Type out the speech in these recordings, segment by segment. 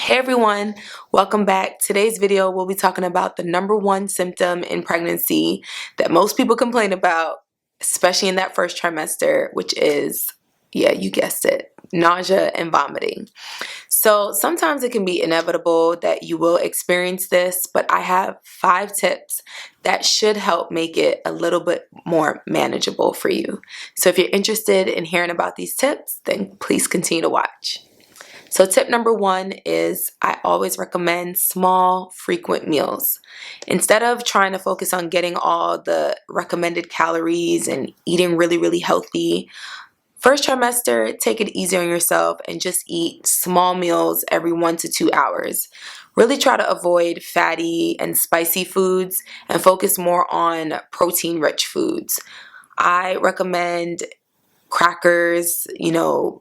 Hey everyone, welcome back. Today's video we'll be talking about the #1 symptom in pregnancy that most people complain about, especially in that first trimester, which is, yeah, you guessed it, nausea and vomiting. So sometimes it can be inevitable that you will experience this, but I have 5 tips that should help make it a little bit more manageable for you. So if you're interested in hearing about these tips, then please continue to watch. So tip #1 is I always recommend small, frequent meals. Instead of trying to focus on getting all the recommended calories and eating really healthy, first trimester, take it easy on yourself and just eat small meals every 1 to 2 hours. Really try to avoid fatty and spicy foods and focus more on protein-rich foods. I recommend crackers,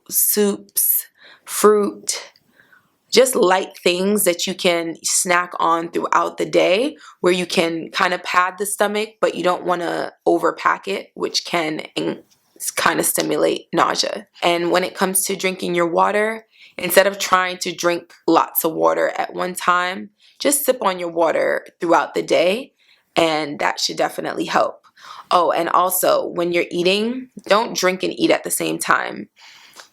soups, fruit, just light things that you can snack on throughout the day where you can kind of pad the stomach, but you don't want to overpack it, which can kind of stimulate nausea. And when it comes to drinking your water, instead of trying to drink lots of water at one time, just sip on your water throughout the day, and that should definitely help. Oh, and also when you're eating, don't drink and eat at the same time.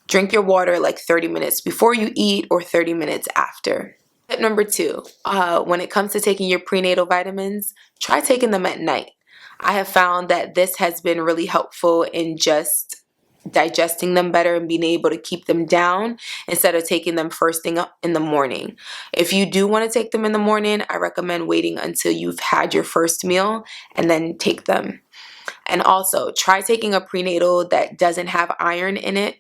Drink your water like 30 minutes before you eat or 30 minutes after. Tip #2, when it comes to taking your prenatal vitamins, try taking them at night. I have found that this has been really helpful in just digesting them better and being able to keep them down instead of taking them first thing up in the morning. If you do want to take them in the morning, I recommend waiting until you've had your first meal and then take them. And also, try taking a prenatal that doesn't have iron in it,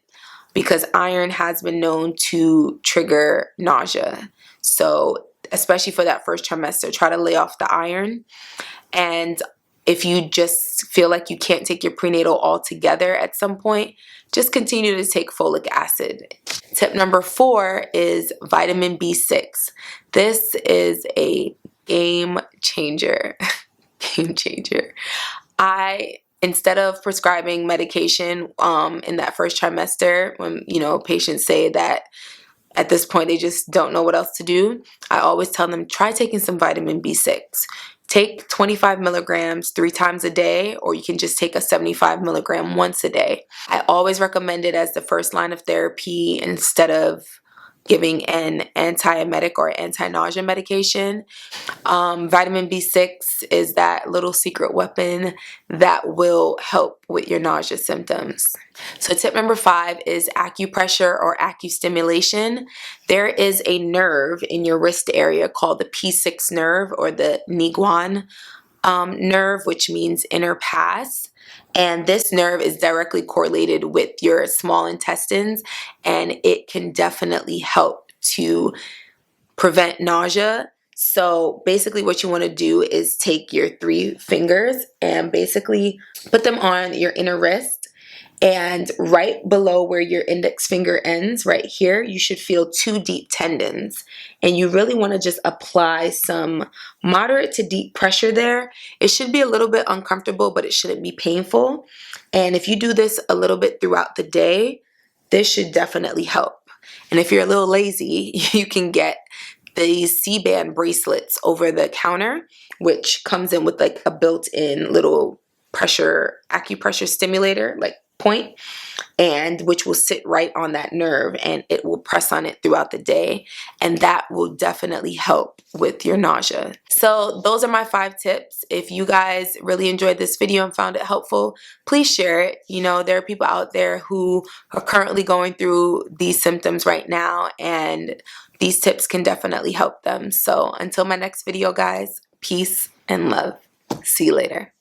because iron has been known to trigger nausea. So especially for that first trimester, try to lay off the iron. And if you just feel like you can't take your prenatal altogether at some point, just continue to take folic acid. Tip #4 is vitamin B6. This is a game changer. Game changer. Instead of prescribing medication in that first trimester, when patients say that at this point they just don't know what else to do, I always tell them, try taking some vitamin B6. Take 25 milligrams 3 times a day, or you can just take a 75 milligram once a day. I always recommend it as the first line of therapy instead of giving an antiemetic or anti-nausea medication. Vitamin B6 is that little secret weapon that will help with your nausea symptoms. So tip #5 is acupressure or acustimulation. There is a nerve in your wrist area called the P6 nerve or the Niguan nerve, which means inner pass. And this nerve is directly correlated with your small intestines, and it can definitely help to prevent nausea. So basically what you want to do is take your 3 fingers and basically put them on your inner wrist, and right below where your index finger ends, right here, you should feel 2 deep tendons. And you really want to just apply some moderate to deep pressure there. It should be a little bit uncomfortable, but it shouldn't be painful. And if you do this a little bit throughout the day, this should definitely help. And if you're a little lazy, you can get these C-band bracelets over the counter, which comes in with like a built-in little acupressure stimulator, like point, and which will sit right on that nerve and it will press on it throughout the day, and that will definitely help with your nausea. So those are my 5 tips. If you guys really enjoyed this video and found it helpful, please share it. There are people out there who are currently going through these symptoms right now, and these tips can definitely help them. So until my next video, guys, peace and love. See you later.